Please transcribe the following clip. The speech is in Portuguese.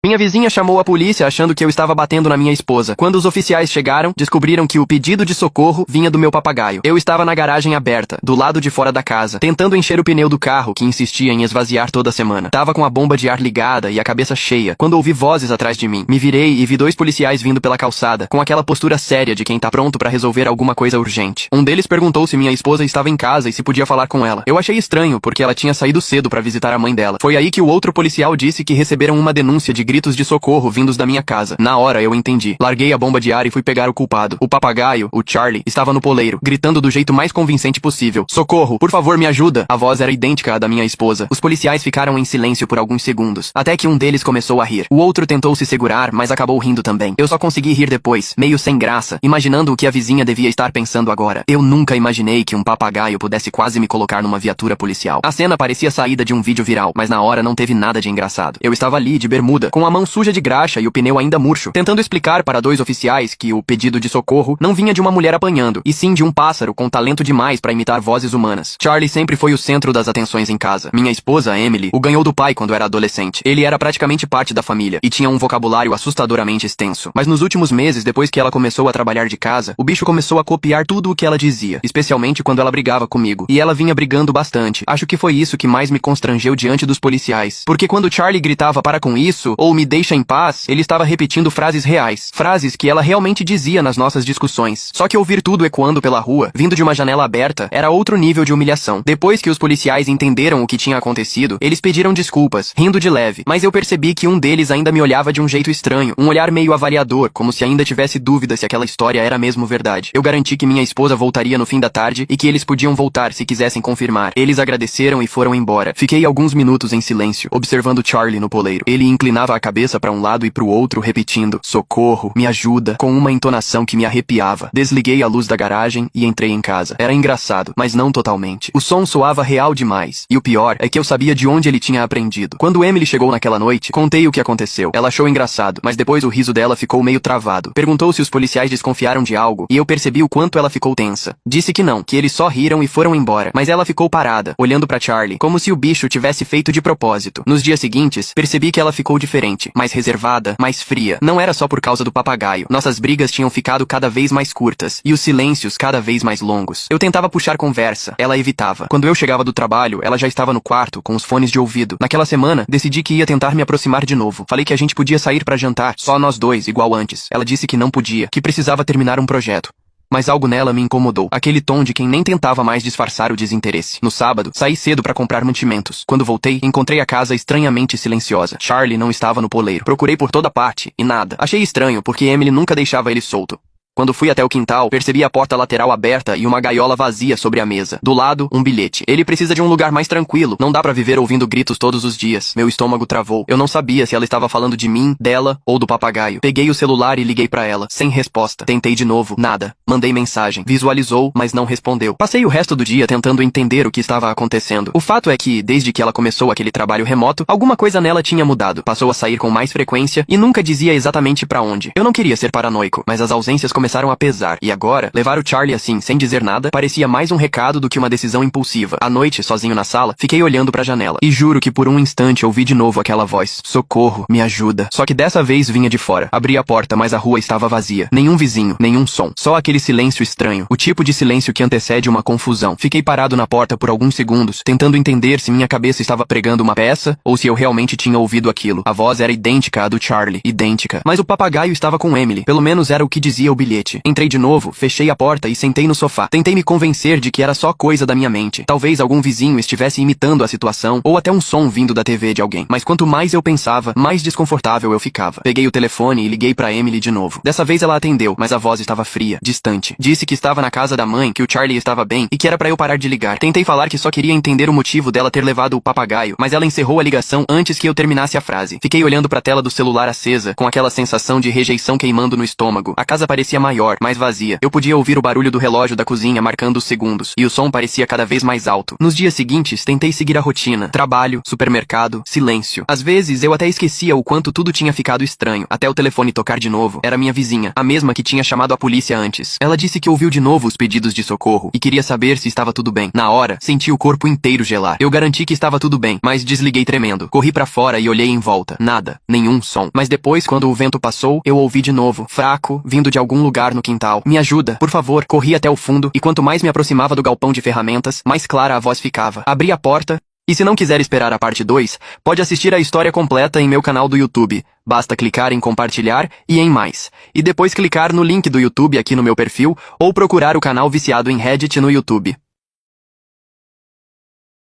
Minha vizinha chamou a polícia achando que eu estava batendo na minha esposa. Quando os oficiais chegaram, descobriram que o pedido de socorro vinha do meu papagaio. Eu estava na garagem aberta, do lado de fora da casa, tentando encher o pneu do carro que insistia em esvaziar toda semana. Tava com a bomba de ar ligada e a cabeça cheia, quando ouvi vozes atrás de mim. Me virei e vi dois policiais vindo pela calçada, com aquela postura séria de quem tá pronto pra resolver alguma coisa urgente. Um deles perguntou se minha esposa estava em casa e se podia falar com ela. Eu achei estranho, porque ela tinha saído cedo pra visitar a mãe dela. Foi aí que o outro policial disse que receberam uma denúncia de gritos de socorro vindos da minha casa. Na hora eu entendi. Larguei a bomba de ar e fui pegar o culpado. O papagaio, o Charlie, estava no poleiro, gritando do jeito mais convincente possível. Socorro, por favor, me ajuda. A voz era idêntica à da minha esposa. Os policiais ficaram em silêncio por alguns segundos, até que um deles começou a rir. O outro tentou se segurar, mas acabou rindo também. Eu só consegui rir depois, meio sem graça, imaginando o que a vizinha devia estar pensando agora. Eu nunca imaginei que um papagaio pudesse quase me colocar numa viatura policial. A cena parecia saída de um vídeo viral, mas na hora não teve nada de engraçado. Eu estava ali, de bermuda, com a mão suja de graxa e o pneu ainda murcho, tentando explicar para dois oficiais que o pedido de socorro não vinha de uma mulher apanhando, e sim de um pássaro com talento demais para imitar vozes humanas. Charlie sempre foi o centro das atenções em casa. Minha esposa, Emily, o ganhou do pai quando era adolescente. Ele era praticamente parte da família, e tinha um vocabulário assustadoramente extenso. Mas nos últimos meses, depois que ela começou a trabalhar de casa, o bicho começou a copiar tudo o que ela dizia, especialmente quando ela brigava comigo. E ela vinha brigando bastante. Acho que foi isso que mais me constrangeu diante dos policiais. Porque quando Charlie gritava para com isso, ou me deixa em paz, ele estava repetindo frases reais. Frases que ela realmente dizia nas nossas discussões. Só que ouvir tudo ecoando pela rua, vindo de uma janela aberta, era outro nível de humilhação. Depois que os policiais entenderam o que tinha acontecido, eles pediram desculpas, rindo de leve. Mas eu percebi que um deles ainda me olhava de um jeito estranho, um olhar meio avaliador, como se ainda tivesse dúvida se aquela história era mesmo verdade. Eu garanti que minha esposa voltaria no fim da tarde e que eles podiam voltar se quisessem confirmar. Eles agradeceram e foram embora. Fiquei alguns minutos em silêncio, observando Charlie no poleiro. Ele inclinava a cabeça para um lado e pro outro, repetindo, socorro, me ajuda, com uma entonação que me arrepiava. Desliguei a luz da garagem e entrei em casa. Era engraçado, mas não totalmente. O som soava real demais. E o pior é que eu sabia de onde ele tinha aprendido. Quando Emily chegou naquela noite, contei o que aconteceu. Ela achou engraçado, mas depois o riso dela ficou meio travado. Perguntou se os policiais desconfiaram de algo, e eu percebi o quanto ela ficou tensa. Disse que não, que eles só riram e foram embora. Mas ela ficou parada, olhando pra Charlie, como se o bicho tivesse feito de propósito. Nos dias seguintes, percebi que ela ficou diferente, mais reservada, mais fria. Não era só por causa do papagaio. Nossas brigas tinham ficado cada vez mais curtas, e os silêncios cada vez mais longos. Eu tentava puxar conversa, ela evitava. Quando eu chegava do trabalho, ela já estava no quarto, com os fones de ouvido. Naquela semana, decidi que ia tentar me aproximar de novo. Falei que a gente podia sair pra jantar, só nós dois, igual antes. Ela disse que não podia, que precisava terminar um projeto. Mas algo nela me incomodou. Aquele tom de quem nem tentava mais disfarçar o desinteresse. No sábado, saí cedo pra comprar mantimentos. Quando voltei, encontrei a casa estranhamente silenciosa. Charlie não estava no poleiro. Procurei por toda parte, e nada. Achei estranho, porque Emily nunca deixava ele solto. Quando fui até o quintal, percebi a porta lateral aberta e uma gaiola vazia sobre a mesa. Do lado, um bilhete. Ele precisa de um lugar mais tranquilo. Não dá pra viver ouvindo gritos todos os dias. Meu estômago travou. Eu não sabia se ela estava falando de mim, dela ou do papagaio. Peguei o celular e liguei pra ela. Sem resposta. Tentei de novo. Nada. Mandei mensagem. Visualizou, mas não respondeu. Passei o resto do dia tentando entender o que estava acontecendo. O fato é que, desde que ela começou aquele trabalho remoto, alguma coisa nela tinha mudado. Passou a sair com mais frequência e nunca dizia exatamente pra onde. Eu não queria ser paranoico, mas as ausências começaram a pesar, e agora, levar o Charlie assim, sem dizer nada, parecia mais um recado do que uma decisão impulsiva. À noite, sozinho na sala, fiquei olhando pra janela, e juro que por um instante ouvi de novo aquela voz. Socorro, me ajuda. Só que dessa vez vinha de fora. Abri a porta, mas a rua estava vazia. Nenhum vizinho, nenhum som. Só aquele silêncio estranho. O tipo de silêncio que antecede uma confusão. Fiquei parado na porta por alguns segundos, tentando entender se minha cabeça estava pregando uma peça, ou se eu realmente tinha ouvido aquilo. A voz era idêntica à do Charlie. Idêntica. Mas o papagaio estava com Emily. Pelo menos era o que dizia o bilhete. Entrei de novo, fechei a porta e sentei no sofá. Tentei me convencer de que era só coisa da minha mente. Talvez algum vizinho estivesse imitando a situação, ou até um som vindo da TV de alguém. Mas quanto mais eu pensava, mais desconfortável eu ficava. Peguei o telefone e liguei pra Emily de novo. Dessa vez ela atendeu, mas a voz estava fria, distante. Disse que estava na casa da mãe, que o Charlie estava bem e que era pra eu parar de ligar. Tentei falar que só queria entender o motivo dela ter levado o papagaio, mas ela encerrou a ligação antes que eu terminasse a frase. Fiquei olhando pra tela do celular acesa, com aquela sensação de rejeição queimando no estômago. A casa parecia parecia maior, mais vazia. Eu podia ouvir o barulho do relógio da cozinha marcando os segundos, e o som parecia cada vez mais alto. Nos dias seguintes, tentei seguir a rotina. Trabalho, supermercado, silêncio. Às vezes, eu até esquecia o quanto tudo tinha ficado estranho, até o telefone tocar de novo. Era minha vizinha, a mesma que tinha chamado a polícia antes. Ela disse que ouviu de novo os pedidos de socorro, e queria saber se estava tudo bem. Na hora, senti o corpo inteiro gelar. Eu garanti que estava tudo bem, mas desliguei tremendo. Corri pra fora e olhei em volta. Nada, nenhum som. Mas depois, quando o vento passou, eu ouvi de novo, fraco, vindo de algum lugar no quintal. Me ajuda, por favor. Corri até o fundo, e quanto mais me aproximava do galpão de ferramentas, mais clara a voz ficava. Abri a porta, e se não quiser esperar a parte 2, pode assistir a história completa em meu canal do YouTube. Basta clicar em compartilhar e em mais. E depois clicar no link do YouTube aqui no meu perfil, ou procurar o canal Viciado em Reddit no YouTube.